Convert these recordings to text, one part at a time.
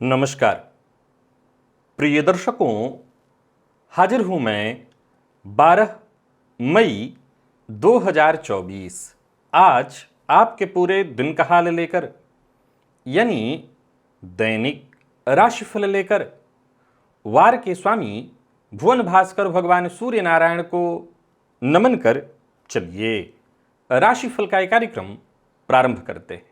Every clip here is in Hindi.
नमस्कार प्रिय दर्शकों, हाजिर हूं मैं 12 मई 2024 आज आपके पूरे दिन का हाल लेकर, यानी दैनिक राशिफल लेकर वार के स्वामी भुवन भास्कर भगवान सूर्य नारायण को नमन कर चलिए राशिफल का एक कार्यक्रम प्रारंभ करते हैं।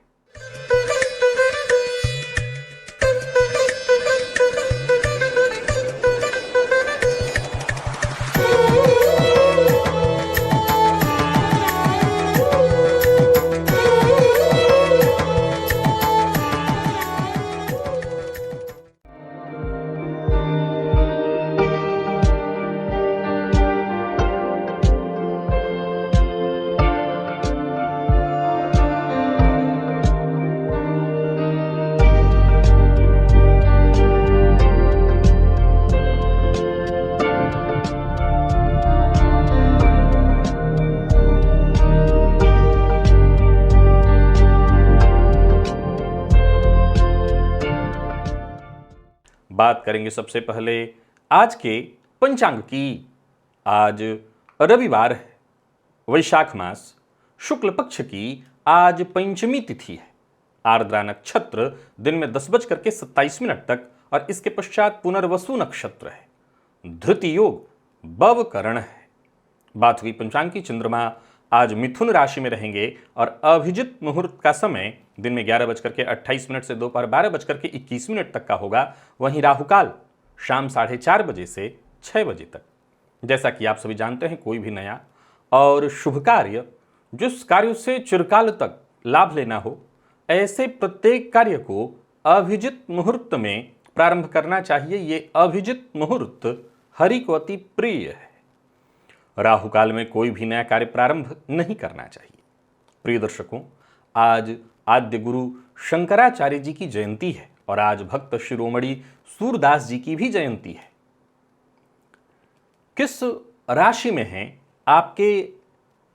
बात करेंगे सबसे पहले आज के पंचांग की। आज रविवार है, वैशाख मास शुक्ल पक्ष की आज पंचमी तिथि है। आर्द्रा नक्षत्र दिन में 10:27 तक और इसके पश्चात पुनर्वसु नक्षत्र है। धृति योग बवकरण है। बात हुई पंचांग की। चंद्रमा आज मिथुन राशि में रहेंगे और अभिजित मुहूर्त का समय दिन में 11:28 से दोपहर 12:21 तक का होगा। वहीं राहुकाल शाम 4:30 बजे से 6 बजे तक। जैसा कि आप सभी जानते हैं, कोई भी नया और शुभ कार्य जिस कार्य से चिरकाल तक लाभ लेना हो, ऐसे प्रत्येक कार्य को अभिजित मुहूर्त में प्रारंभ करना चाहिए। ये अभिजित मुहूर्त हरि को अति प्रिय है। राहु काल में कोई भी नया कार्य प्रारंभ नहीं करना चाहिए। प्रिय दर्शकों, आज आद्य गुरु शंकराचार्य जी की जयंती है और आज भक्त शिरोमणि सूरदास जी की भी जयंती है। किस राशि में हैं आपके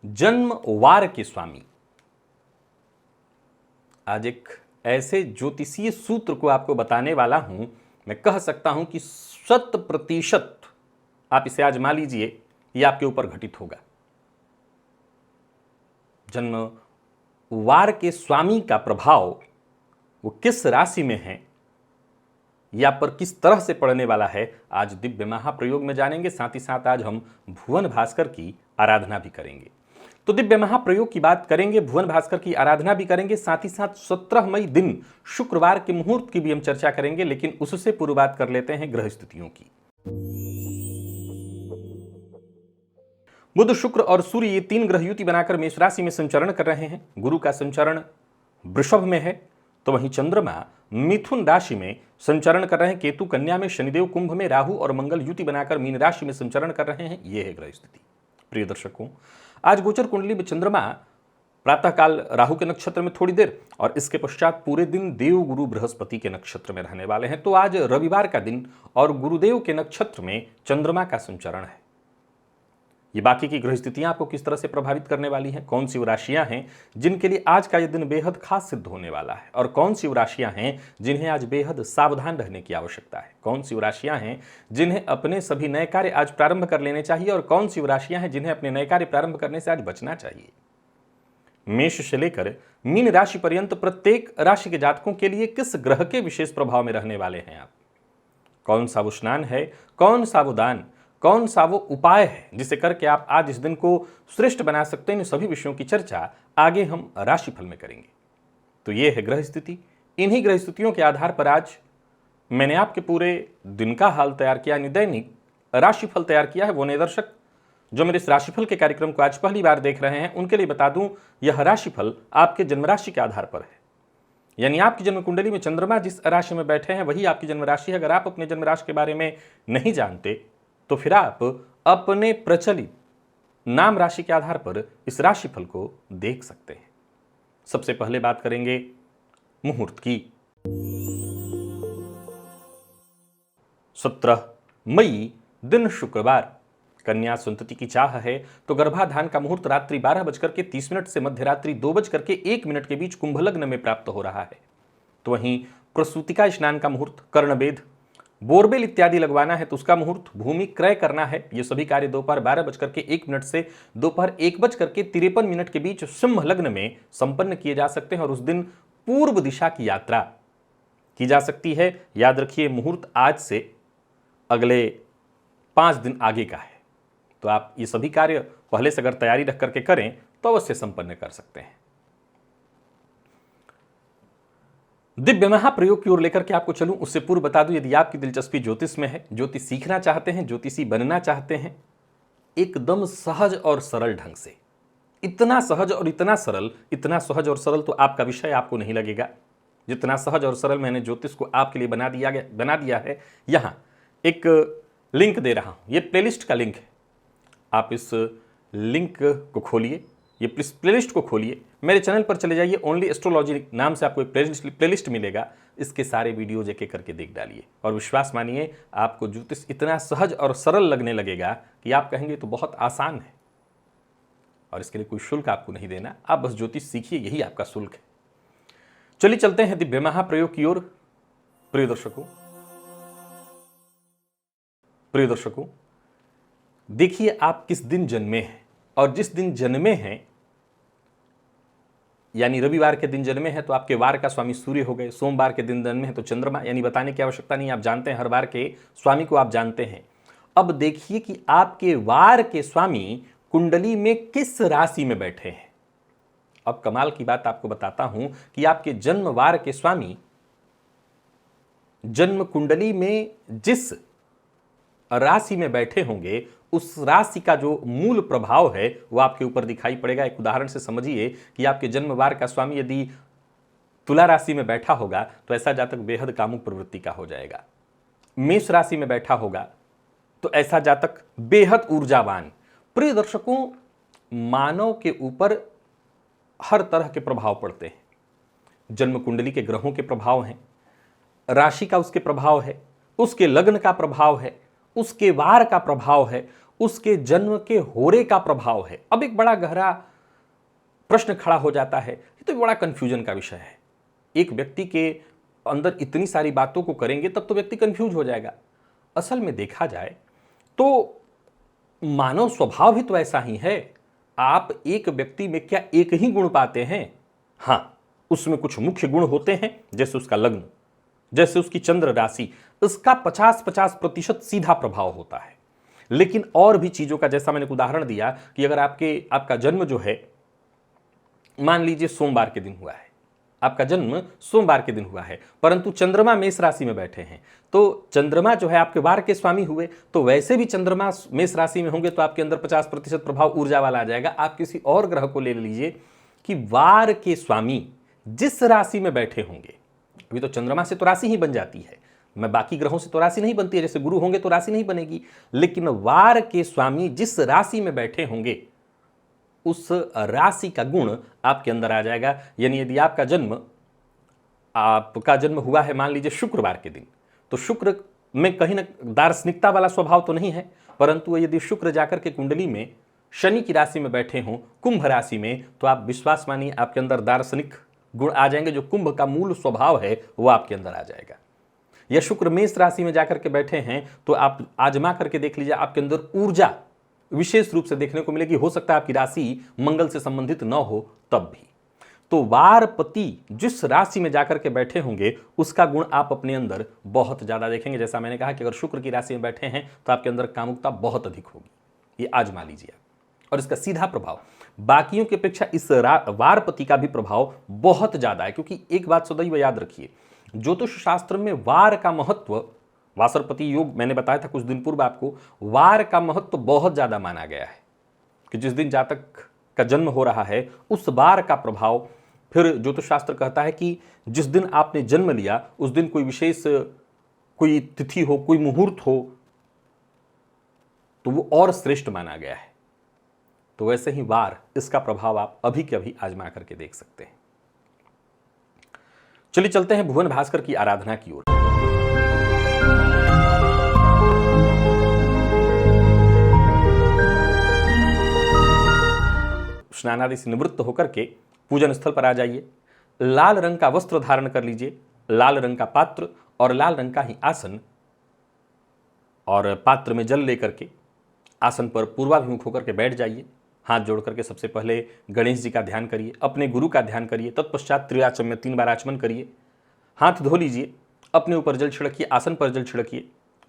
जन्म वार के स्वामी? आज एक ऐसे ज्योतिषीय सूत्र को आपको बताने वाला हूं, मैं कह सकता हूं कि 100% आप इसे आजमा लीजिए, यह आपके ऊपर घटित होगा। जन्म वार के स्वामी का प्रभाव वो किस राशि में है या पर किस तरह से पड़ने वाला है, आज दिव्य महाप्रयोग में जानेंगे। साथ ही साथ आज हम भुवन भास्कर की आराधना भी करेंगे। तो दिव्य महाप्रयोग की बात करेंगे, भुवन भास्कर की आराधना भी करेंगे, साथ ही साथ 17 मई दिन शुक्रवार के मुहूर्त की भी हम चर्चा करेंगे। लेकिन उससे पूर्व बात कर लेते हैं ग्रह स्थितियों की। बुध, शुक्र और सूर्य ये 3 ग्रह युति बनाकर मेष राशि में संचरण कर रहे हैं। गुरु का संचरण वृषभ में है, तो वहीं चंद्रमा मिथुन राशि में संचरण कर रहे हैं। केतु कन्या में, शनिदेव कुंभ में, राहु और मंगल युति बनाकर मीन राशि में संचरण कर रहे हैं। यह है ग्रह स्थिति। प्रिय दर्शकों, आज गोचर कुंडली में चंद्रमा प्रातःकाल राहु के नक्षत्र में थोड़ी देर और इसके पश्चात पूरे दिन देव गुरु बृहस्पति के नक्षत्र में रहने वाले हैं। तो आज रविवार का दिन और गुरुदेव के नक्षत्र में चंद्रमा का संचरण है। ये बाकी की ग्रह स्थितियां आपको किस तरह से प्रभावित करने वाली हैं, कौन सी वो राशियां हैं जिनके लिए आज का यह दिन बेहद खास सिद्ध होने वाला है, और कौन सी वो राशियां हैं जिन्हें आज बेहद सावधान रहने की आवश्यकता है, कौन सी वो राशियां हैं जिन्हें अपने सभी नए कार्य आज प्रारंभ कर लेने चाहिए, और कौन सी वो राशियां हैं जिन्हें अपने नए कार्य प्रारंभ करने से आज बचना चाहिए। मेष से लेकर मीन राशि पर्यंत प्रत्येक राशि के जातकों के लिए किस ग्रह के विशेष प्रभाव में रहने वाले हैं आप, कौन सा वो स्नान है, कौन सा वो दान, कौन सा वो उपाय है जिसे करके आप आज इस दिन को श्रेष्ठ बना सकते हैं। इन सभी विषयों की चर्चा आगे हम राशिफल में करेंगे। तो ये है ग्रह स्थिति। इन्हीं ग्रह स्थितियों के आधार पर आज मैंने आपके पूरे दिन का हाल तैयार किया, यानी दैनिक राशिफल तैयार किया है। वो नए दर्शक जो मेरे इस राशिफल के कार्यक्रम को आज पहली बार देख रहे हैं, उनके लिए बता दूं, यह राशिफल आपके जन्म राशि के आधार पर है। यानी आपकी जन्म कुंडली में चंद्रमा जिस राशि में बैठे हैं वही आपकी जन्म राशि है। अगर आप अपने जन्म राशि के बारे में नहीं जानते तो फिर आप अपने प्रचलित नाम राशि के आधार पर इस राशिफल को देख सकते हैं। सबसे पहले बात करेंगे मुहूर्त की। 17 मई दिन शुक्रवार, कन्या संतति की चाह है तो गर्भाधान का मुहूर्त रात्रि 12:30 से मध्यरात्रि 2:01 के बीच कुंभ लग्न में प्राप्त हो रहा है। तो वहीं प्रसूतिका स्नान का मुहूर्त, कर्णवेद, बोरबेल इत्यादि लगवाना है तो उसका मुहूर्त, भूमि क्रय करना है, ये सभी कार्य दोपहर 12:01 से दोपहर 1:53 के बीच सिंह लग्न में संपन्न किए जा सकते हैं और उस दिन पूर्व दिशा की यात्रा की जा सकती है। याद रखिए मुहूर्त आज से अगले 5 दिन आगे का है, तो आप ये सभी कार्य पहले से अगर तैयारी रख करके करें तो अवश्य संपन्न कर सकते हैं। दिव्य महाप्रयोग की ओर लेकर के आपको चलूं उससे पूर्व बता दूं, यदि आपकी दिलचस्पी ज्योतिष में है, ज्योतिष सीखना चाहते हैं, ज्योतिषी बनना चाहते हैं, एकदम सहज और सरल ढंग से, इतना सहज और इतना सरल, इतना सहज और सरल तो आपका विषय आपको नहीं लगेगा जितना सहज और सरल मैंने ज्योतिष को आपके लिए बना दिया है। यहां एक लिंक दे रहा हूं, ये प्लेलिस्ट का लिंक है, आप इस लिंक को खोलिए, ये प्लेलिस्ट को खोलिए, मेरे चैनल पर चले जाइए, ओनली एस्ट्रोलॉजी नाम से आपको एक प्लेलिस्ट मिलेगा, इसके सारे वीडियो एक करके देख डालिए और विश्वास मानिए आपको ज्योतिष इतना सहज और सरल लगने लगेगा कि आप कहेंगे तो बहुत आसान है। और इसके लिए कोई शुल्क आपको नहीं देना, आप बस ज्योतिष सीखिए, यही आपका शुल्क है। चलिए चलते हैं दिव्य महाप्रयोग की ओर। प्रिय दर्शकों, देखिए आप किस दिन जन्मे हैं, और जिस दिन जन्मे हैं यानी रविवार के दिन जन्मे हैं तो आपके वार का स्वामी सूर्य हो गए, सोमवार के दिन जन्मे हैं तो चंद्रमा, यानी बताने की आवश्यकता नहीं, आप जानते हैं, हर वार के स्वामी को आप जानते हैं। अब देखिए कि आपके वार के स्वामी कुंडली में किस राशि में बैठे हैं। अब कमाल की बात आपको बताता हूं कि आपके जन्म वार के स्वामी जन्म कुंडली में जिस राशि में बैठे होंगे उस राशि का जो मूल प्रभाव है वो आपके ऊपर दिखाई पड़ेगा। एक उदाहरण से समझिए कि आपके जन्मवार का स्वामी यदि तुला राशि में बैठा होगा तो ऐसा जातक बेहद कामुक प्रवृत्ति का हो जाएगा। मेष राशि में बैठा होगा तो ऐसा जातक बेहद ऊर्जावान। प्रिय दर्शकों, मानव के ऊपर हर तरह के प्रभाव पड़ते हैं। जन्म कुंडली के ग्रहों के प्रभाव हैं, राशि का उसके प्रभाव है, उसके लग्न का प्रभाव है, उसके वार का प्रभाव है, उसके जन्म के होरे का प्रभाव है। अब एक बड़ा गहरा प्रश्न खड़ा हो जाता है, ये तो बड़ा कंफ्यूजन का विषय है। एक व्यक्ति के अंदर इतनी सारी बातों को करेंगे तब तो व्यक्ति कंफ्यूज हो जाएगा। असल में देखा जाए तो मानव स्वभाव ही तो ऐसा ही है। आप एक व्यक्ति में क्या एक ही गुण पाते हैं? हाँ, उसमें कुछ मुख्य गुण होते हैं, जैसे उसका लग्न, जैसे उसकी चंद्र राशि, इसका 50-50% सीधा प्रभाव होता है। लेकिन और भी चीजों का, जैसा मैंने एक उदाहरण दिया कि अगर आपका जन्म जो है, मान लीजिए सोमवार के दिन हुआ है, आपका जन्म सोमवार के दिन हुआ है, परंतु चंद्रमा मेष राशि में बैठे हैं, तो चंद्रमा जो है आपके वार के स्वामी हुए, तो वैसे भी चंद्रमा मेष राशि में होंगे तो आपके अंदर 50% प्रभाव ऊर्जा वाला आ जाएगा। आप किसी और ग्रह को ले लीजिए कि वार के स्वामी जिस राशि में बैठे होंगे, अभी तो चंद्रमा से तो राशि ही बन जाती है, मैं बाकी ग्रहों से तो राशि नहीं बनती है, जैसे गुरु होंगे तो राशि नहीं बनेगी, लेकिन वार के स्वामी जिस राशि में बैठे होंगे उस राशि का गुण आपके अंदर आ जाएगा। यानी यदि आपका जन्म हुआ है मान लीजिए शुक्रवार के दिन, तो शुक्र में कहीं ना दार्शनिकता वाला स्वभाव तो नहीं है, परंतु यदि शुक्र जाकर के कुंडली में शनि की राशि में बैठे हों, कुंभ राशि में, तो आप विश्वास मानिए आपके अंदर दार्शनिक गुण आ जाएंगे। जो कुंभ का मूल स्वभाव है वो आपके अंदर आ जाएगा। या शुक्र मेष राशि में जाकर के बैठे हैं तो आप आजमा करके देख लीजिए, आपके अंदर ऊर्जा विशेष रूप से देखने को मिलेगी। हो सकता है आपकी राशि मंगल से संबंधित न हो तब भी। तो वारपति जिस राशि में जाकर के बैठे होंगे उसका गुण आप अपने अंदर बहुत ज्यादा देखेंगे। जैसा मैंने कहा कि अगर शुक्र की राशि में बैठे हैं तो आपके अंदर कामुकता बहुत अधिक होगी, ये आजमा लीजिए। और इसका सीधा प्रभाव बाकियों की अपेक्षा इस वारपति का भी प्रभाव बहुत ज्यादा है, क्योंकि एक बात सदैव याद रखिए, ज्योतिष शास्त्र में वार का महत्व, वासरपति योग मैंने बताया था कुछ दिन पूर्व आपको, वार का महत्व बहुत ज्यादा माना गया है कि जिस दिन जातक का जन्म हो रहा है उस वार का प्रभाव। फिर ज्योतिष शास्त्र कहता है कि जिस दिन आपने जन्म लिया उस दिन कोई विशेष कोई तिथि हो, कोई मुहूर्त हो, तो वो और श्रेष्ठ माना गया है। तो वैसे ही वार, इसका प्रभाव आप अभी के अभी आजमा करके देख सकते हैं। चलिए चलते हैं भुवन भास्कर की आराधना की ओर। स्नानादि से निवृत्त होकर के पूजन स्थल पर आ जाइए, लाल रंग का वस्त्र धारण कर लीजिए, लाल रंग का पात्र और लाल रंग का ही आसन, और पात्र में जल लेकर के आसन पर पूर्वाभिमुख होकर के बैठ जाइए। हाथ जोड़ करके सबसे पहले गणेश जी का ध्यान करिए, अपने गुरु का ध्यान करिए, तत्पश्चात त्रियाचम में 3 बार आचमन करिए। हाथ धो लीजिए, अपने ऊपर जल छिड़किए, आसन पर जल छिड़किए।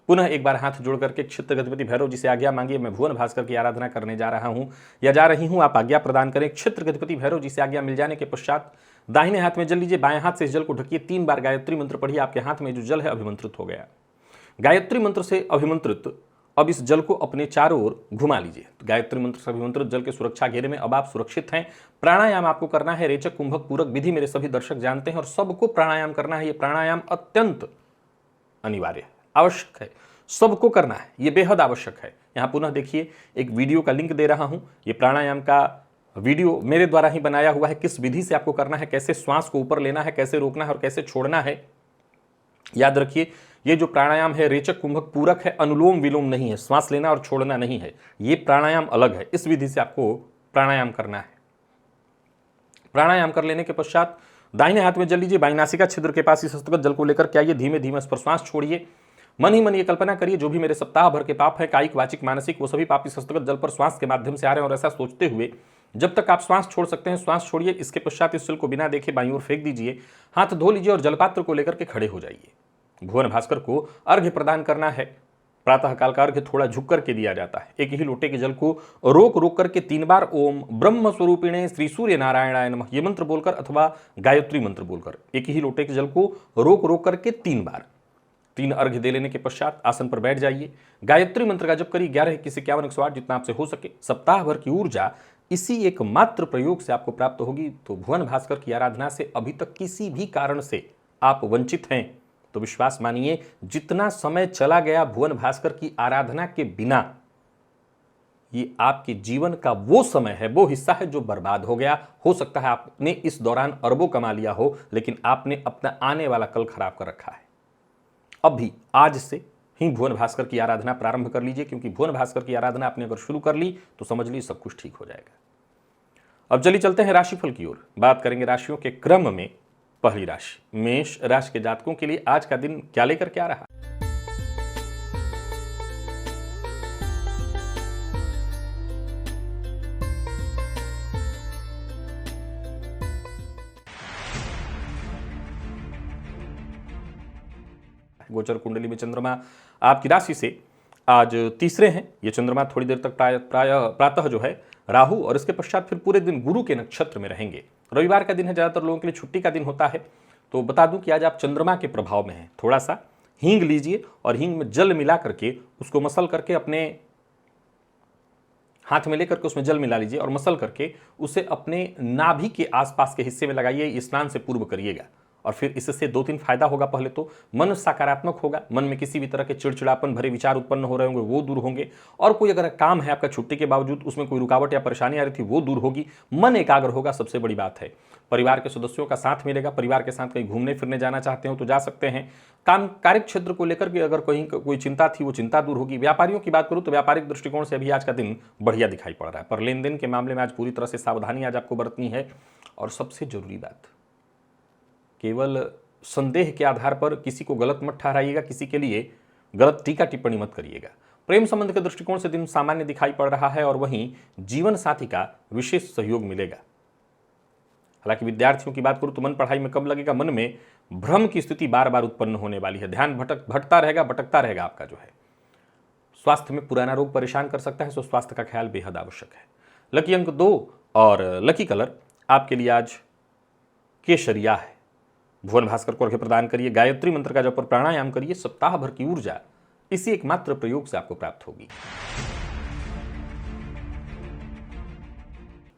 पुनः एक बार हाथ जोड़ करके क्षेत्र गणपति भैरव जी से आज्ञा मांगिए, मैं भुवन भास्कर की आराधना करने जा रहा हूं या जा रही हूं, आप आज्ञा प्रदान करें। क्षेत्र गणपति भैरव जी से आज्ञा मिल जाने के पश्चात दाहिने हाथ में जल लीजिए, बाएं हाथ से इस जल को ढकिए, 3 बार गायत्री मंत्र पढ़िए। आपके हाथ में जो जल है अभिमंत्रित हो गया। गायत्री मंत्र से अभिमंत्रित अब इस जल को अपने चारों ओर घुमा लीजिए। तो गायत्री मंत्र से अभिमंत्रित जल के सुरक्षा घेरे में अब आप सुरक्षित हैं। प्राणायाम आपको करना है, रेचक कुंभक पूरक विधि मेरे सभी दर्शक जानते हैं और सबको प्राणायाम करना है। ये प्राणायाम अत्यंत अनिवार्य है, आवश्यक है, सबको करना है, ये बेहद आवश्यक है। यहाँ पुनः देखिए, एक वीडियो का लिंक दे रहा हूँ। ये प्राणायाम का वीडियो मेरे द्वारा ही बनाया हुआ है। किस विधि से आपको करना है, कैसे श्वास को ऊपर लेना है, कैसे रोकना है और कैसे छोड़ना है। याद रखिए, ये जो प्राणायाम है रेचक कुंभक पूरक है, अनुलोम विलोम नहीं है, श्वास लेना और छोड़ना नहीं है। ये प्राणायाम अलग है, इस विधि से आपको प्राणायाम करना है। प्राणायाम कर लेने के पश्चात दाहिने हाथ में जल लीजिए, बाईं नासिका छिद्र के पास इस हस्तगत जल को लेकर के आइए, धीमे धीमे इस पर श्वास छोड़िए। मन ही मन ये कल्पना करिए, जो भी मेरे सप्ताह भर के पाप है, कायिक वाचिक मानसिक, वो सभी पाप इस हस्तगत जल पर श्वास के माध्यम से आ रहे हैं। और ऐसा सोचते हुए जब तक आप श्वास छोड़ सकते हैं श्वास छोड़िए। इसके पश्चात इस जल को बिना देखे बाईं ओर फेंक दीजिए, हाथ धो लीजिए और जलपात्र को लेकर के खड़े हो जाइए। भुवन भास्कर को अर्घ्य प्रदान करना है। प्रातः काल का अर्घ्य थोड़ा झुक करके दिया जाता है। एक ही लोटे के जल को रोक रोक करके 3 बार ओम ब्रह्म स्वरूपिणे श्री सूर्य नारायणाय नमः ये मंत्र बोलकर अथवा गायत्री मंत्र बोलकर एक ही लोटे के जल को रोक रोक करके 3 बार 3 अर्घ्य दे लेने के पश्चात आसन पर बैठ जाइए। गायत्री मंत्र का जप करिए 11, 21, 51, 108 जितना आपसे हो सके। सप्ताह भर की ऊर्जा इसी एक मात्र प्रयोग से आपको प्राप्त होगी। तो भुवन भास्कर की आराधना से अभी तक किसी भी कारण से आप वंचित हैं तो विश्वास मानिए, जितना समय चला गया भुवन भास्कर की आराधना के बिना, ये आपके जीवन का वो समय है, वो हिस्सा है जो बर्बाद हो गया। हो सकता है आपने इस दौरान अरबों कमा लिया हो, लेकिन आपने अपना आने वाला कल खराब कर रखा है। अब भी आज से ही भुवन भास्कर की आराधना प्रारंभ कर लीजिए, क्योंकि भुवन भास्कर की आराधना आपने अगर शुरू कर ली तो समझ लीजिए सब कुछ ठीक हो जाएगा। अब चलिए चलते हैं राशिफल की ओर। बात करेंगे राशियों के क्रम में। पहली राशि मेष राशि के जातकों के लिए आज का दिन क्या लेकर के आ रहा है। गोचर कुंडली में चंद्रमा आपकी राशि से आज तीसरे हैं। ये चंद्रमा थोड़ी देर तक प्रातः जो है राहु और इसके पश्चात फिर पूरे दिन गुरु के नक्षत्र में रहेंगे। रविवार का दिन है, ज्यादातर लोगों के लिए छुट्टी का दिन होता है। तो बता दूं कि आज आप चंद्रमा के प्रभाव में हैं। थोड़ा सा हींग लीजिए और हींग में जल मिला करके उसको मसल करके अपने हाथ में लेकर के उसमें जल मिला लीजिए और मसल करके उसे अपने नाभि के आसपास के हिस्से में लगाइए। स्नान से पूर्व करिएगा और फिर इससे 2-3 फायदा होगा। पहले तो मन सकारात्मक होगा, मन में किसी भी तरह के चिड़चिड़ापन भरे विचार उत्पन्न हो रहे होंगे वो दूर होंगे, और कोई अगर काम है आपका छुट्टी के बावजूद उसमें कोई रुकावट या परेशानी आ रही थी वो दूर होगी, मन एकाग्र होगा। सबसे बड़ी बात है परिवार के सदस्यों का साथ मिलेगा। परिवार के साथ कहीं घूमने फिरने जाना चाहते हो तो जा सकते हैं। काम कार्य क्षेत्र को लेकर के अगर कहीं कोई चिंता थी वो चिंता दूर होगी। व्यापारियों की बात करूं तो व्यापारिक दृष्टिकोण से अभी आज का दिन बढ़िया दिखाई पड़ रहा है, पर लेन देन के मामले में आज पूरी तरह से सावधानी आज आपको बरतनी है। और सबसे जरूरी बात, केवल संदेह के आधार पर किसी को गलत मत ठहराइएगा, किसी के लिए गलत टीका टिप्पणी मत करिएगा। प्रेम संबंध के दृष्टिकोण से दिन सामान्य दिखाई पड़ रहा है और वहीं जीवन साथी का विशेष सहयोग मिलेगा। हालांकि विद्यार्थियों की बात करूं तो मन पढ़ाई में कम लगेगा, मन में भ्रम की स्थिति बार बार उत्पन्न होने वाली है, ध्यान भटकता रहेगा आपका जो है। स्वास्थ्य में पुराना रोग परेशान कर सकता है, सो स्वास्थ्य का ख्याल बेहद आवश्यक है। लकी अंक 2 और लकी कलर आपके लिए आज केसरिया है। भुवन भास्कर को अर्घ्य प्रदान करिए, गायत्री मंत्र का जप और प्राणायाम करिए। सप्ताह भर की ऊर्जा इसी एकमात्र प्रयोग से आपको प्राप्त होगी।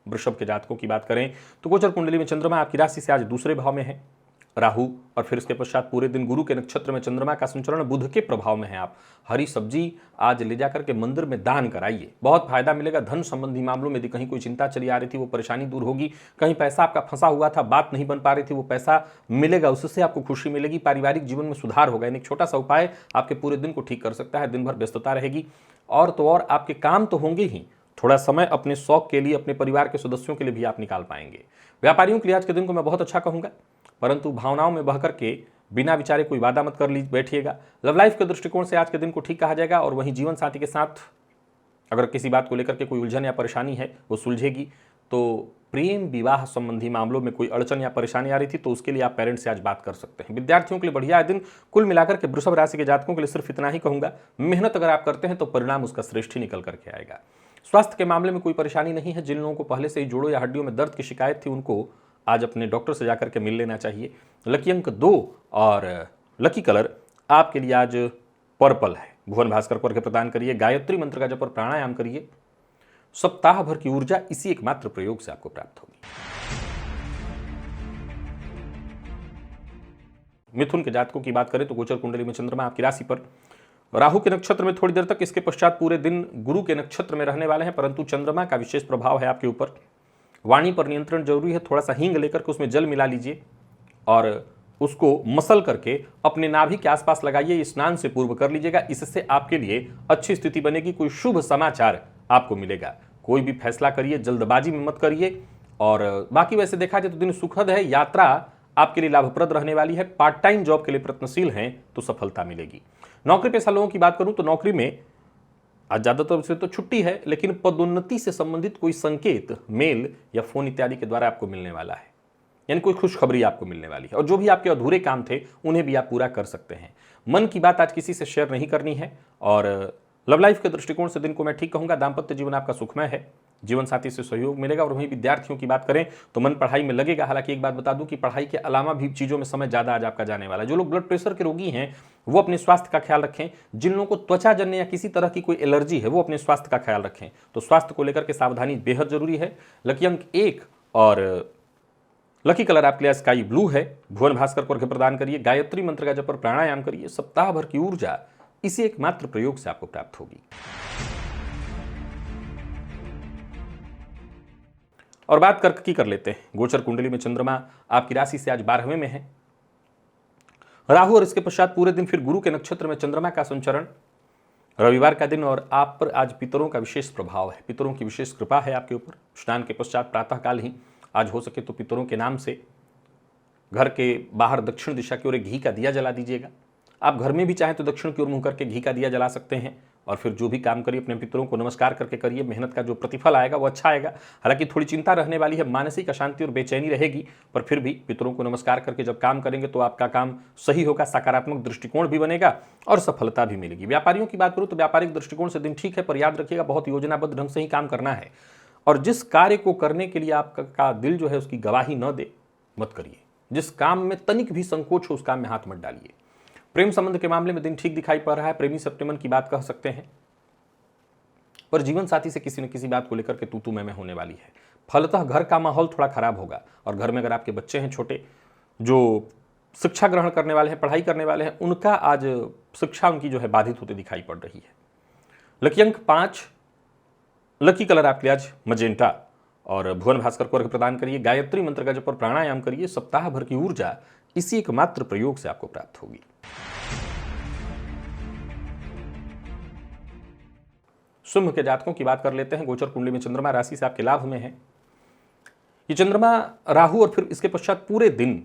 वृषभ के जातकों की बात करें तो गोचर कुंडली में चंद्रमा आपकी राशि से आज दूसरे भाव में है राहु, और फिर इसके पश्चात पूरे दिन गुरु के नक्षत्र में चंद्रमा का संचरण बुध के प्रभाव में है। आप हरी सब्जी आज ले जाकर के मंदिर में दान कराइए, बहुत फायदा मिलेगा। धन संबंधी मामलों में यदि कहीं कोई चिंता चली आ रही थी वो परेशानी दूर होगी। कहीं पैसा आपका फंसा हुआ था, बात नहीं बन पा रही थी, वो पैसा मिलेगा, उससे आपको खुशी मिलेगी। पारिवारिक जीवन में सुधार होगा। एक छोटा सा उपाय आपके पूरे दिन को ठीक कर सकता है। दिन भर व्यस्तता रहेगी और तो और आपके काम तो होंगे ही, थोड़ा समय अपने शौक के लिए, अपने परिवार के सदस्यों के लिए भी आप निकाल पाएंगे। व्यापारियों के लिए आज के दिन को मैं बहुत अच्छा कहूंगा, परंतु भावनाओं में बह करके बिना विचारे कोई वादा मत कर बैठिएगा। लव लाइफ के दृष्टिकोण से आज के दिन को ठीक कहा जाएगा। और वहीं जीवन साथी के साथ अगर किसी बात को लेकर के कोई उलझन या परेशानी है वो सुलझेगी। तो प्रेम विवाह संबंधी मामलों में कोई अड़चन या परेशानी आ रही थी तो उसके लिए आप पेरेंट्स से आज बात कर सकते हैं। विद्यार्थियों के लिए बढ़िया है दिन। कुल मिलाकर के वृषभ राशि के जातकों के लिए सिर्फ इतना ही कहूंगा, मेहनत अगर आप करते हैं तो परिणाम उसका श्रेष्ठ ही निकल करके आएगा। स्वास्थ्य के मामले में कोई परेशानी नहीं है। जिन लोगों को पहले से ही जोड़ों या हड्डियों में दर्द की शिकायत थी उनको आज अपने डॉक्टर से जाकर के मिल लेना चाहिए। लकी अंक 2 और लकी कलर आपके लिए आज पर्पल है। भुवन भास्कर को अर्घ्य प्रदान करिए, गायत्री मंत्र का जप और प्राणायाम करिए। सप्ताह भर की ऊर्जा इसी एकमात्र प्रयोग से आपको प्राप्त होगी। मिथुन के जातकों की बात करें तो गोचर कुंडली में चंद्रमा आपकी राशि पर राहु के नक्षत्र में थोड़ी देर तक, इसके पश्चात पूरे दिन गुरु के नक्षत्र में रहने वाले हैं। परंतु चंद्रमा का विशेष प्रभाव है आपके ऊपर। वाणी पर नियंत्रण जरूरी है। थोड़ा सा हींग लेकर के उसमें जल मिला लीजिए और उसको मसल करके अपने नाभि के आसपास लगाइए। स्नान से पूर्व कर लीजिएगा। इससे आपके लिए अच्छी स्थिति बनेगी। कोई शुभ समाचार आपको मिलेगा। कोई भी फैसला करिए जल्दबाजी में मत करिए। और बाकी वैसे देखा जाए तो दिन सुखद है। यात्रा आपके लिए लाभप्रद रहने वाली है। पार्ट टाइम जॉब के लिए प्रयत्नशील हैं तो सफलता मिलेगी। नौकरी पेशा लोगों की बात करूं तो नौकरी में आज ज्यादातर से तो छुट्टी है, लेकिन पदोन्नति से संबंधित कोई संकेत मेल या फोन इत्यादि के द्वारा आपको मिलने वाला है। यानी कोई खुशखबरी आपको मिलने वाली है। और जो भी आपके अधूरे काम थे उन्हें भी आप पूरा कर सकते हैं। मन की बात आज किसी से शेयर नहीं करनी है। और लव लाइफ के दृष्टिकोण से दिन को मैं ठीक कहूंगा। दाम्पत्य जीवन आपका सुखमय है। जीवन साथी से सहयोग मिलेगा। और वहीं विद्यार्थियों की बात करें तो मन पढ़ाई में लगेगा। हालांकि एक बात बता दूं कि पढ़ाई के अलावा भी चीजों में समय ज्यादा आज आपका जाने वाला है। जो लोग ब्लड प्रेशर के रोगी हैं वो अपने स्वास्थ्य का ख्याल रखें। जिन लोगों को त्वचा जन्य या किसी तरह की कोई एलर्जी है वो अपने स्वास्थ्य का ख्याल रखें। तो स्वास्थ्य को लेकर के सावधानी बेहद जरूरी है। लकी अंक 1 और लकी कलर आपके लिए स्काई ब्लू है। भुवन भास्कर को अर्घ्य प्रदान करिए, गायत्री मंत्र का जप और प्राणायाम करिए। सप्ताह भर की ऊर्जा इसी एकमात्र प्रयोग से आपको प्राप्त होगी। और बात कर्क की कर लेते हैं। गोचर कुंडली में चंद्रमा आपकी राशि से आज 12वें में है। राहु और इसके पश्चात पूरे दिन फिर गुरु के नक्षत्र में चंद्रमा का संचरण। रविवार का दिन और आप पर आज पितरों का विशेष प्रभाव है। पितरों की विशेष कृपा है आपके ऊपर। स्नान के पश्चात प्रातःकाल ही आज हो सके तो पितरों के नाम से घर के बाहर दक्षिण दिशा की ओर एक घी का दिया जला दीजिएगा। आप घर में भी चाहें तो दक्षिण की ओर मुंह करके घी का दिया जला सकते हैं। और फिर जो भी काम करिए अपने पितरों को नमस्कार करके करिए। मेहनत का जो प्रतिफल आएगा वो अच्छा आएगा। हालांकि थोड़ी चिंता रहने वाली है, मानसिक अशांति और बेचैनी रहेगी, पर फिर भी पितरों को नमस्कार करके जब काम करेंगे तो आपका काम सही होगा। सकारात्मक दृष्टिकोण भी बनेगा और सफलता भी मिलेगी। व्यापारियों की बात करूं तो व्यापारिक दृष्टिकोण से दिन ठीक है, पर याद रखिएगा बहुत योजनाबद्ध ढंग से ही काम करना है। और जिस कार्य को करने के लिए आपका दिल जो है उसकी गवाही न दे मत करिए। जिस काम में तनिक भी संकोच हो उस काम में हाथ मत डालिए। प्रेम संबंध के मामले में दिन ठीक दिखाई पड़ रहा है। प्रेमी सप्टेमन की बात कह सकते हैं, पर जीवन साथी से किसी न किसी बात को लेकर के तू मैं होने वाली है। फलतः घर का माहौल थोड़ा खराब होगा। और घर में अगर आपके बच्चे हैं छोटे जो शिक्षा ग्रहण करने वाले हैं, पढ़ाई करने वाले हैं, उनका आज शिक्षा उनकी जो है बाधित होती दिखाई पड़ रही है। लकी अंक 5, लकी कलर आपके आज मजेंटा। और भुवन भास्कर को अर्घ्य प्रदान करिए, गायत्री मंत्र का जप और प्राणायाम करिए। सप्ताह भर की ऊर्जा इसी एकमात्र प्रयोग से आपको प्राप्त होगी। सिंह के जातकों की बात कर लेते हैं। गोचर कुंडली में चंद्रमा राशि से आपके लाभ में है। ये चंद्रमा राहु और फिर इसके पश्चात पूरे दिन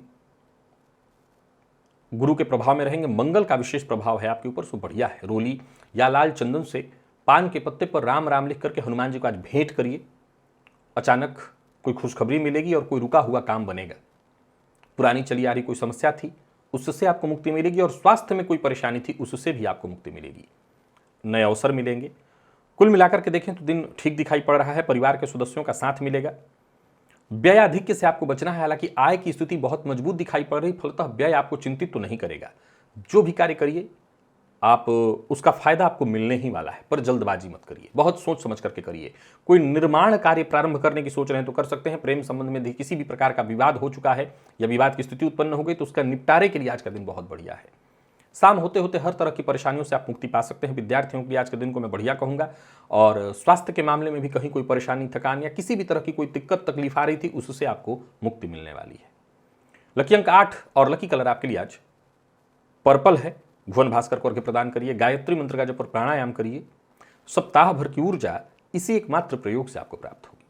गुरु के प्रभाव में रहेंगे। मंगल का विशेष प्रभाव है आपके ऊपर, सो बढ़िया है। रोली या लाल चंदन से पान के पत्ते पर राम राम लिख करके हनुमान जी को आज भेंट करिए। अचानक कोई खुशखबरी मिलेगी और कोई रुका हुआ काम बनेगा। पुरानी चली आ रही कोई समस्या थी उससे आपको मुक्ति मिलेगी। और स्वास्थ्य में कोई परेशानी थी उससे भी आपको मुक्ति मिलेगी। नए अवसर मिलेंगे। कुल मिलाकर के देखें तो दिन ठीक दिखाई पड़ रहा है। परिवार के सदस्यों का साथ मिलेगा। व्यय अधिक से आपको बचना है। हालांकि आय की स्थिति बहुत मजबूत दिखाई पड़ रही, फलतः व्यय आपको चिंतित तो नहीं करेगा। जो भी कार्य करिए आप उसका फायदा आपको मिलने ही वाला है, पर जल्दबाजी मत करिए। बहुत सोच समझ करके करिए। कोई निर्माण कार्य प्रारंभ करने की सोच रहे हैं तो कर सकते हैं। प्रेम संबंध में किसी भी प्रकार का विवाद हो चुका है या विवाद की स्थिति उत्पन्न हो गई तो उसका निपटारे के लिए आज का दिन बहुत बढ़िया है। शाम होते होते हर तरह की परेशानियों से आप मुक्ति पा सकते हैं। विद्यार्थियों के लिए आज के दिन को मैं बढ़िया कहूंगा। और स्वास्थ्य के मामले में भी कहीं कोई परेशानी, थकान या किसी भी तरह की कोई दिक्कत तकलीफ आ रही थी उससे आपको मुक्ति मिलने वाली है। लकी अंक 8 और लकी कलर आपके लिए आज पर्पल है। भुवन भास्कर को अर्घ्य प्रदान करिए, गायत्री मंत्र का जप और प्राणायाम करिए। सप्ताह भर की ऊर्जा इसी एकमात्र प्रयोग से आपको प्राप्त होगी।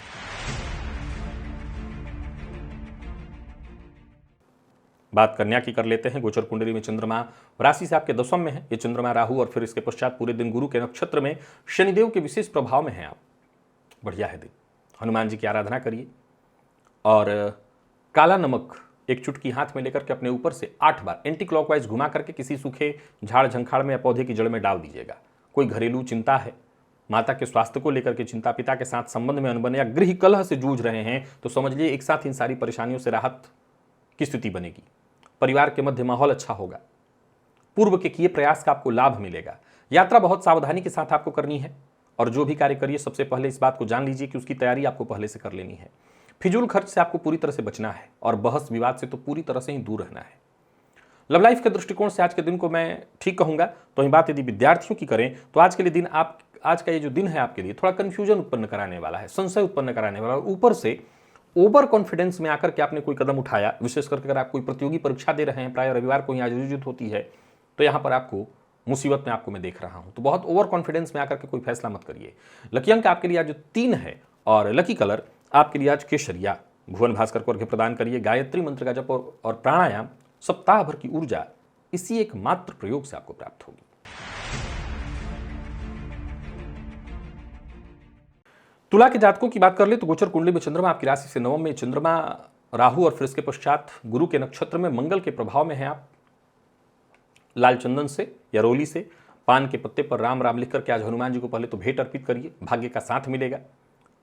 बात कन्या की कर लेते हैं। गोचर कुंडली में चंद्रमा राशि से आपके दशम में है। ये चंद्रमा राहु और फिर इसके पश्चात पूरे दिन गुरु के नक्षत्र में शनिदेव के विशेष प्रभाव में है आप। बढ़िया है दिन। हनुमान जी की आराधना करिए और काला नमक एक चुटकी हाथ में लेकर के अपने ऊपर से 8 बार एंटी क्लॉकवाइज घुमा करके किसी सूखे झाड़ झंखाड़ में या पौधे की जड़ में डाल दीजिएगा। कोई घरेलू चिंता है, माता के स्वास्थ्य को लेकर के चिंता, पिता के साथ संबंध में अनबन या गृह कलह से जूझ रहे हैं, तो समझ लीजिए एक साथ इन सारी परेशानियों से राहत की स्थिति बनेगी। परिवार के मध्य माहौल अच्छा होगा। पूर्व के किए प्रयास का आपको लाभ मिलेगा। यात्रा बहुत सावधानी के साथ आपको करनी है और जो भी कार्य करिए सबसे पहले इस बात को जान लीजिए कि उसकी तैयारी आपको पहले से कर लेनी है। फिजूल खर्च से आपको पूरी तरह से बचना है और बहस विवाद से तो पूरी तरह से ही दूर रहना है। लव लाइफ के दृष्टिकोण से आज के दिन को मैं ठीक कहूंगा। तो वही बात यदि विद्यार्थियों की करें तो आज के लिए दिन आज का ये जो दिन है आपके लिए थोड़ा कंफ्यूजन उत्पन्न कराने वाला है, संशय उत्पन्न कराने वाला है। ऊपर से ओवर कॉन्फिडेंस में आकर के आपने कोई कदम उठाया, विशेष करके अगर आप कोई प्रतियोगी परीक्षा दे रहे हैं, प्राय रविवार को ही आयोजित होती है, तो यहाँ पर आपको मुसीबत में आपको मैं देख रहा हूँ। तो बहुत ओवर कॉन्फिडेंस में आकर के कोई फैसला मत करिए। लकी अंक आपके लिए आज जो 3 है और लकी कलर आपके लिए आज केसरिया। भुवन भास्कर को अर्घ्य प्रदान करिए। गायत्री मंत्र का जप और प्राणायाम सप्ताह भर की ऊर्जा इसी एक मात्र प्रयोग से आपको प्राप्त होगी। तुला के जातकों की बात कर ले तो गोचर कुंडली में चंद्रमा आपकी राशि से नवम में, चंद्रमा राहु और फिर इसके पश्चात गुरु के नक्षत्र में मंगल के प्रभाव में है आप। लाल चंदन से या रोली से पान के पत्ते पर राम राम लिख करके आज हनुमान जी को पहले तो भेंट अर्पित करिए। भाग्य का साथ मिलेगा।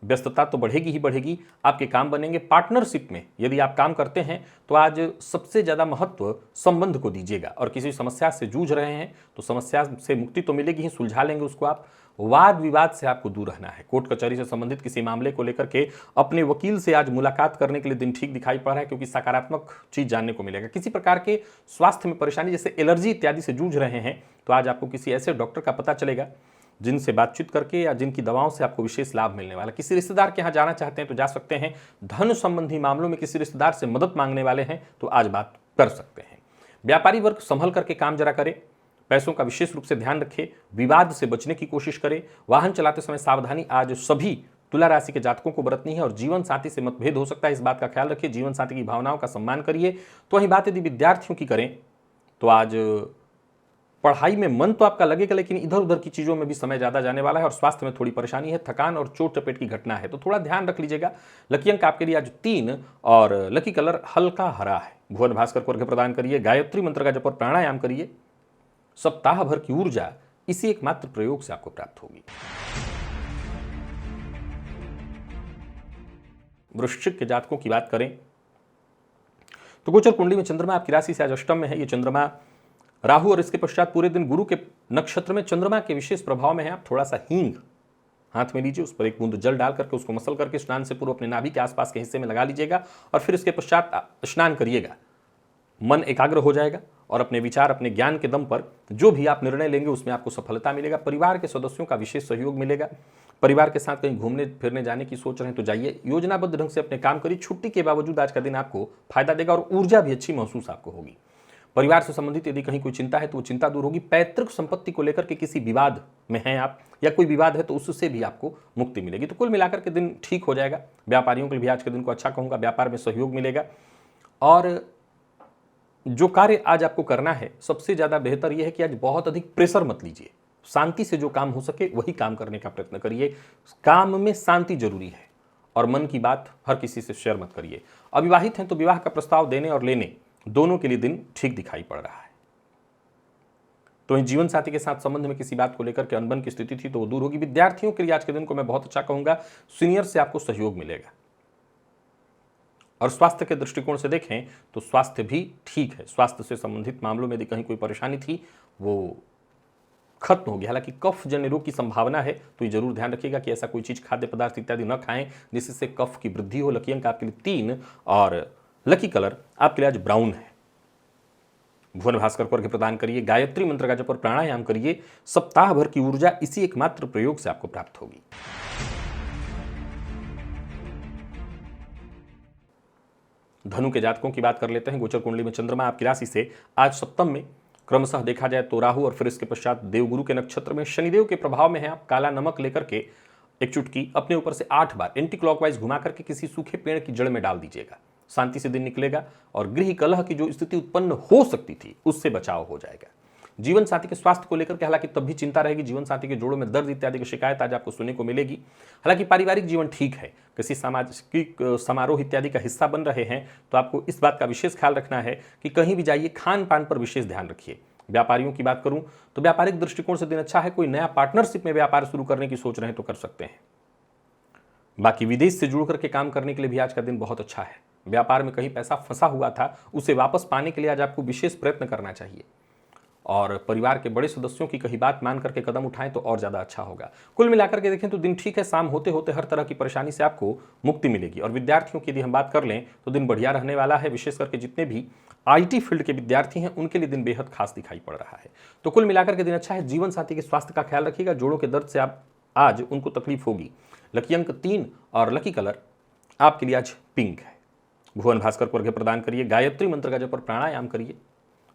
व्यस्तता तो बढ़ेगी ही बढ़ेगी, आपके काम बनेंगे। पार्टनरशिप में यदि आप काम करते हैं तो आज सबसे ज़्यादा महत्व संबंध को दीजिएगा और किसी समस्या से जूझ रहे हैं तो समस्या से मुक्ति तो मिलेगी ही, सुलझा लेंगे उसको आप। वाद विवाद से आपको दूर रहना है। कोर्ट कचहरी से संबंधित किसी मामले को लेकर के अपने वकील से आज मुलाकात करने के लिए दिन ठीक दिखाई पड़ रहा है, क्योंकि सकारात्मक चीज जानने को मिलेगा। किसी प्रकार के स्वास्थ्य में परेशानी जैसे एलर्जी इत्यादि से जूझ रहे हैं तो आज आपको किसी ऐसे डॉक्टर का पता चलेगा जिनसे बातचीत करके या जिनकी दवाओं से आपको विशेष लाभ मिलने वाला। किसी रिश्तेदार के यहाँ जाना चाहते हैं तो जा सकते हैं। धन संबंधी मामलों में किसी रिश्तेदार से मदद मांगने वाले हैं तो आज बात कर सकते हैं। व्यापारी वर्ग संभल करके काम जरा करे। पैसों का विशेष रूप से ध्यान रखें। विवाद से बचने की कोशिश करें। वाहन चलाते समय सावधानी आज सभी तुला राशि के जातकों को बरतनी है और जीवन साथी से मतभेद हो सकता है, इस बात का ख्याल रखिए। जीवन साथी की भावनाओं का सम्मान करिए। तो वही बात यदि विद्यार्थियों की करें तो आज पढ़ाई में मन तो आपका लगेगा, लेकिन इधर उधर की चीज़ों में भी समय ज़्यादा जाने वाला है और स्वास्थ्य में थोड़ी परेशानी है, थकान और चोट चपेट की घटना है, तो थोड़ा ध्यान रख लीजिएगा। लकी अंक आपके लिए आज 3 और लकी कलर हल्का हरा है। भुवन भास्कर को अर्घ्य प्रदान करिए। गायत्री मंत्र का जप और प्राणायाम करिए। सप्ताह भर की ऊर्जा इसी एकमात्र प्रयोग से आपको प्राप्त होगी। वृश्चिक के जातकों की बात करें तो गोचर कुंडली में चंद्रमा आपकी राशि से आज अष्टम में है। ये चंद्रमा राहु और इसके पश्चात पूरे दिन गुरु के नक्षत्र में चंद्रमा के विशेष प्रभाव में है। आप थोड़ा सा हींग हाथ में लीजिए, उस पर एक बूंद जल डाल करके उसको मसल करके स्नान से पूर्व अपने नाभि के आसपास के हिस्से में लगा लीजिएगा और फिर इसके पश्चात स्नान करिएगा। मन एकाग्र हो जाएगा और अपने विचार, अपने ज्ञान के दम पर जो भी आप निर्णय लेंगे उसमें आपको सफलता मिलेगा। परिवार के सदस्यों का विशेष सहयोग मिलेगा। परिवार के साथ कहीं घूमने फिरने जाने की सोच रहे हैं तो जाइए। योजनाबद्ध ढंग से अपने काम करिए। छुट्टी के बावजूद आज का दिन आपको फायदा देगा और ऊर्जा भी अच्छी महसूस आपको होगी। परिवार से संबंधित यदि कहीं कोई चिंता है तो वो चिंता दूर होगी। पैतृक संपत्ति को लेकर के किसी विवाद में हैं आप या कोई विवाद है तो उससे भी आपको मुक्ति मिलेगी। तो कुल मिलाकर के दिन ठीक हो जाएगा। व्यापारियों के लिए भी आज के दिन को अच्छा कहूँगा। व्यापार में सहयोग मिलेगा और जो कार्य आज आपको करना है सबसे ज़्यादा बेहतर यह है कि आज बहुत अधिक प्रेशर मत लीजिए। शांति से जो काम हो सके वही काम करने का प्रयत्न करिए। काम में शांति जरूरी है और मन की बात हर किसी से शेयर मत करिए। अविवाहित हैं तो विवाह का प्रस्ताव देने और लेने दोनों के लिए दिन ठीक दिखाई पड़ रहा है। तो इन जीवन साथी के साथ संबंध में किसी बात को लेकर के अनबन की स्थिति थी तो वो दूर होगी। विद्यार्थियों के लिए आज के दिन को मैं बहुत अच्छा कहूंगा। सीनियर से आपको सहयोग मिलेगा और स्वास्थ्य के दृष्टिकोण से देखें तो स्वास्थ्य भी ठीक है। स्वास्थ्य से संबंधित मामलों में यदि कहीं कोई परेशानी थी वो खत्म होगी। हालांकि कफ जन्य रोग की संभावना है तो ये जरूर ध्यान रखिएगा कि ऐसा कोई चीज, खाद्य पदार्थ इत्यादि न खाएं जिससे कफ की वृद्धि हो। लकी अंक आपके लिए 3 और लकी कलर आपके लिए आज ब्राउन है। भुवन भास्कर को अर्घ्य प्रदान करिए। गायत्री मंत्र का जप और प्राणायाम करिए। सप्ताह भर की ऊर्जा इसी एकमात्र प्रयोग से आपको प्राप्त होगी। धनु के जातकों की बात कर लेते हैं। गोचर कुंडली में चंद्रमा आपकी राशि से आज सप्तम में, क्रमशः देखा जाए तो राहु और फिर इसके पश्चात देवगुरु के नक्षत्र में शनिदेव के प्रभाव में है। आप काला नमक लेकर के एक चुटकी अपने ऊपर से 8 बार एंटी क्लॉकवाइज घुमा करके किसी सूखे पेड़ की जड़ में डाल दीजिएगा। शांति से दिन निकलेगा और गृह कलह की जो स्थिति उत्पन्न हो सकती थी उससे बचाव हो जाएगा। जीवन साथी के स्वास्थ्य को लेकर के हालांकि तब भी चिंता रहेगी, जीवन साथी के जोड़ों में दर्द इत्यादि की शिकायत आज आपको सुनने को मिलेगी। हालांकि पारिवारिक जीवन ठीक है, किसी सामाजिक समारोह इत्यादि का हिस्सा बन रहे हैं तो आपको इस बात का विशेष ख्याल रखना है कि कहीं भी जाइए खान पान पर विशेष ध्यान रखिए। व्यापारियों की बात करूं तो व्यापारिक दृष्टिकोण से दिन अच्छा है, कोई नया पार्टनरशिप में व्यापार शुरू करने की सोच रहे हैं तो कर सकते हैं। बाकी विदेश से जुड़ करके काम करने के लिए भी आज का दिन बहुत अच्छा है। व्यापार में कहीं पैसा फंसा हुआ था उसे वापस पाने के लिए आज आपको विशेष प्रयत्न करना चाहिए और परिवार के बड़े सदस्यों की कही बात मान करके कदम उठाएं तो और ज़्यादा अच्छा होगा। कुल मिलाकर के देखें तो दिन ठीक है, शाम होते होते हर तरह की परेशानी से आपको मुक्ति मिलेगी। और विद्यार्थियों की यदि हम बात कर लें तो दिन बढ़िया रहने वाला है, विशेष करके जितने भी IT फील्ड के विद्यार्थी हैं उनके लिए दिन बेहद खास दिखाई पड़ रहा है। तो कुल मिलाकर के दिन अच्छा है। जीवन साथी के स्वास्थ्य का ख्याल रखिएगा, जोड़ों के दर्द से आप आज उनको तकलीफ होगी। लकी अंक 3 और लकी कलर आपके लिए आज पिंक है। भुवन भास्कर को अर्घ्य प्रदान करिए, गायत्री मंत्र का जप और प्राणायाम करिए।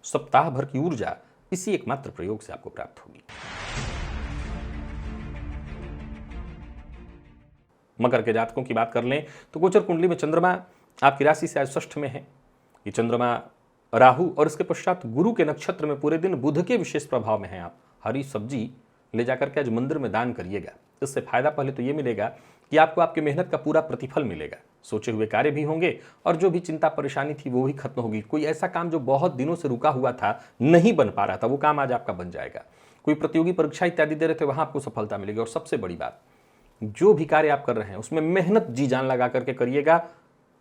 सप्ताह भर की ऊर्जा इसी एकमात्र प्रयोग से आपको प्राप्त होगी। मकर के जातकों की बात कर लें तो गोचर कुंडली में चंद्रमा आपकी राशि से आज षष्ठ में है। ये चंद्रमा राहु और इसके पश्चात गुरु के नक्षत्र में पूरे दिन बुध के विशेष प्रभाव में है। आप हरी सब्जी ले जाकर के आज मंदिर में दान करिएगा। इससे फायदा पहले तो ये मिलेगा कि आपको आपकी मेहनत का पूरा प्रतिफल मिलेगा, सोचे हुए कार्य भी होंगे और जो भी चिंता परेशानी थी वो भी खत्म होगी। कोई ऐसा काम जो बहुत दिनों से रुका हुआ था, नहीं बन पा रहा था, वो काम आज आपका बन जाएगा। कोई प्रतियोगी परीक्षा इत्यादि दे रहे थे, वहां आपको सफलता मिलेगी। और सबसे बड़ी बात, जो भी कार्य आप कर रहे हैं उसमें मेहनत जी जान लगा करके करिएगा,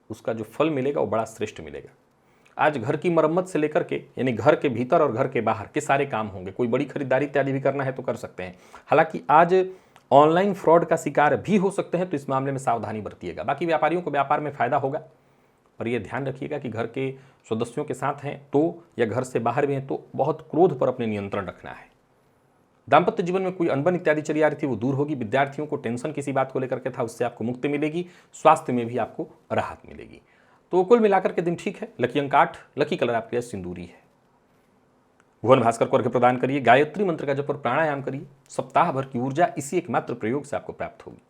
उसका जो फल मिलेगा वो बड़ा श्रेष्ठ मिलेगा। आज घर की मरम्मत से लेकर के यानी घर के भीतर और घर के बाहर के सारे काम होंगे। कोई बड़ी खरीदारी इत्यादि भी करना है तो कर सकते हैं। हालांकि आज ऑनलाइन फ्रॉड का शिकार भी हो सकते हैं तो इस मामले में सावधानी बरतिएगा। बाकी व्यापारियों को व्यापार में फायदा होगा, पर यह ध्यान रखिएगा कि घर के सदस्यों के साथ हैं तो या घर से बाहर भी हैं तो बहुत क्रोध पर अपने नियंत्रण रखना है। दाम्पत्य जीवन में कोई अनबन इत्यादि चली आ रही थी वो दूर होगी। विद्यार्थियों को टेंशन किसी बात को लेकर के था उससे आपको मुक्ति मिलेगी। स्वास्थ्य में भी आपको राहत मिलेगी। तो कुल मिलाकर के दिन ठीक है। लकी अंक 8, लकी कलर आपके लिए सिंदूरी है। भुवन भास्कर को अर्घ्य प्रदान करिए, गायत्री मंत्र का जप और प्राणायाम करिए। सप्ताह भर की ऊर्जा इसी एकमात्र प्रयोग से आपको प्राप्त होगी।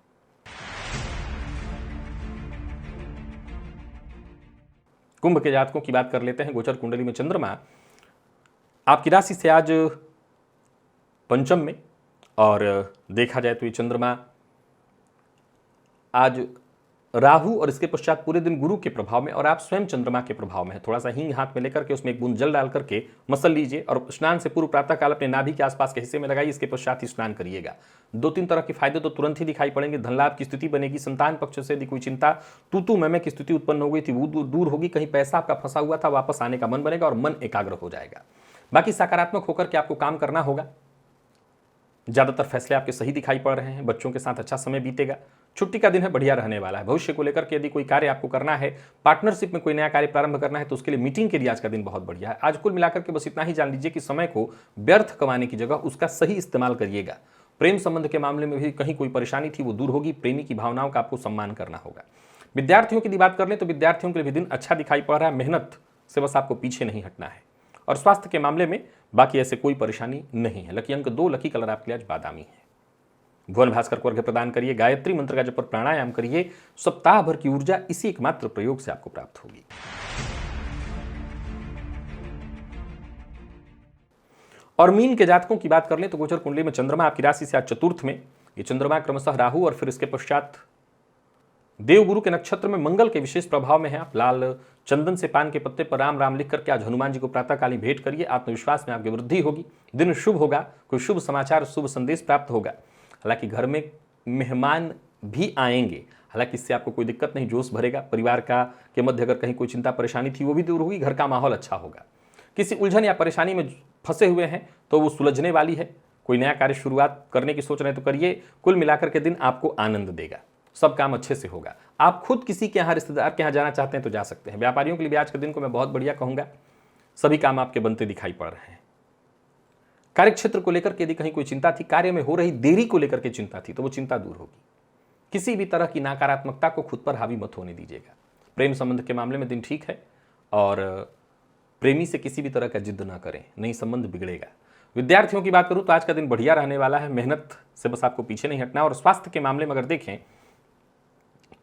कुंभ के जातकों की बात कर लेते हैं। गोचर कुंडली में चंद्रमा आपकी राशि से आज पंचम में, और देखा जाए तो ये चंद्रमा आज राहु और इसके पश्चात पूरे दिन गुरु के प्रभाव में और आप स्वयं चंद्रमा के प्रभाव में है। थोड़ा सा हींग हाथ में लेकर के उसमें एक बूंद जल डाल करके मसल लीजिए और स्नान से पूर्व प्रातः काल अपने नाभि के आसपास के हिस्से में लगाइए। इसके पश्चात ही स्नान करिएगा। 2-3 तरह के फायदे तो तुरंत ही दिखाई पड़ेंगे। धन लाभ की स्थिति बनेगी। संतान पक्ष से यदि कोई चिंता तू मैं की स्थिति उत्पन्न हो गई थी वो दूर होगी। कहीं पैसा आपका फंसा हुआ था वापस आने का मन बनेगा और मन एकाग्र हो जाएगा। बाकी सकारात्मक होकर के आपको काम करना होगा। ज्यादातर फैसले आपके सही दिखाई पड़ रहे हैं। बच्चों के साथ अच्छा समय बीतेगा। छुट्टी का दिन है, बढ़िया रहने वाला है। भविष्य को लेकर के यदि कोई कार्य आपको करना है, पार्टनरशिप में कोई नया कार्य प्रारंभ करना है तो उसके लिए मीटिंग के लिए आज का दिन बहुत बढ़िया है। आज कुल मिलाकर के बस इतना ही जान लीजिए कि समय को व्यर्थ कमाने की जगह उसका सही इस्तेमाल करिएगा। प्रेम संबंध के मामले में भी कहीं कोई परेशानी थी वो दूर होगी। प्रेमी की भावनाओं का आपको सम्मान करना होगा। विद्यार्थियों की बात कर लें तो विद्यार्थियों के लिए भी दिन अच्छा दिखाई पड़ रहा है। मेहनत से बस आपको पीछे नहीं हटना है। और स्वास्थ्य के मामले में बाकी ऐसे कोई परेशानी नहीं है। लकी अंक 2, लकी कलर आपके लिए आज बादामी है। भुवन भास्कर को अर्घ्य प्रदान करिए, गायत्री मंत्र का जप और प्राणायाम करिए। सप्ताह भर की ऊर्जा इसी एकमात्र प्रयोग से आपको प्राप्त होगी। और मीन के जातकों की बात कर लें तो गोचर कुंडली में चंद्रमा आपकी राशि से आज चतुर्थ में। ये चंद्रमा क्रमशः राहु और फिर इसके पश्चात देवगुरु के नक्षत्र में मंगल के विशेष प्रभाव में है। आप लाल चंदन से पान के पत्ते पर राम राम लिख करके आज हनुमान जी को प्रातःकालीन भेंट करिए। आत्मविश्वास में आपकी वृद्धि होगी। दिन शुभ होगा। कोई शुभ समाचार, शुभ संदेश प्राप्त होगा। हालांकि घर में मेहमान भी आएंगे, हालांकि इससे आपको कोई दिक्कत नहीं, जोश भरेगा। परिवार का के मध्य अगर कहीं कोई चिंता परेशानी थी वो भी दूर होगी। घर का माहौल अच्छा होगा। किसी उलझन या परेशानी में फंसे हुए हैं तो वो सुलझने वाली है। कोई नया कार्य शुरुआत करने की सोच रहे हैं तो करिए। कुल मिलाकर के दिन आपको आनंद देगा। सब काम अच्छे से होगा। आप खुद किसी के यहाँ, रिश्तेदार के यहाँ जाना चाहते हैं तो जा सकते हैं। व्यापारियों के लिए भी आज के दिन को मैं बहुत बढ़िया कहूँगा। सभी काम आपके बनते दिखाई पड़ रहे हैं। कार्य क्षेत्र को लेकर के यदि कहीं कोई चिंता थी, कार्य में हो रही देरी को लेकर के चिंता थी तो वो चिंता दूर होगी। किसी भी तरह की नकारात्मकता को खुद पर हावी मत होने दीजिएगा। प्रेम संबंध के मामले में दिन ठीक है और प्रेमी से किसी भी तरह का जिद ना करें, नहीं संबंध बिगड़ेगा। विद्यार्थियों की बात करूं तो आज का दिन बढ़िया रहने वाला है। मेहनत से बस आपको पीछे नहीं हटना। और स्वास्थ्य के मामले में अगर देखें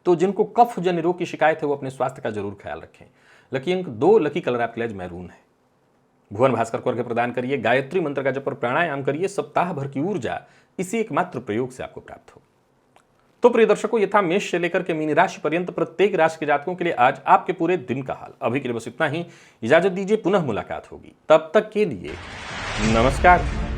तो जिनको कफ जन्य रोग की शिकायत है वो अपने स्वास्थ्य का जरूर ख्याल रखें। लकी अंक 2, लकी कलर आपके लिए आज मैरून है। भुवन भास्कर को अर्घ्य प्रदान करिए, गायत्री मंत्र का जप और प्राणायाम करिए, सप्ताह भर की ऊर्जा इसी एकमात्र प्रयोग से आपको प्राप्त हो। तो प्रिय दर्शकों, ये था मेष से लेकर के मीन राशि पर्यंत प्रत्येक राशि के जातकों के लिए आज आपके पूरे दिन का हाल। अभी के लिए बस इतना ही, इजाजत दीजिए, पुनः मुलाकात होगी, तब तक के लिए नमस्कार।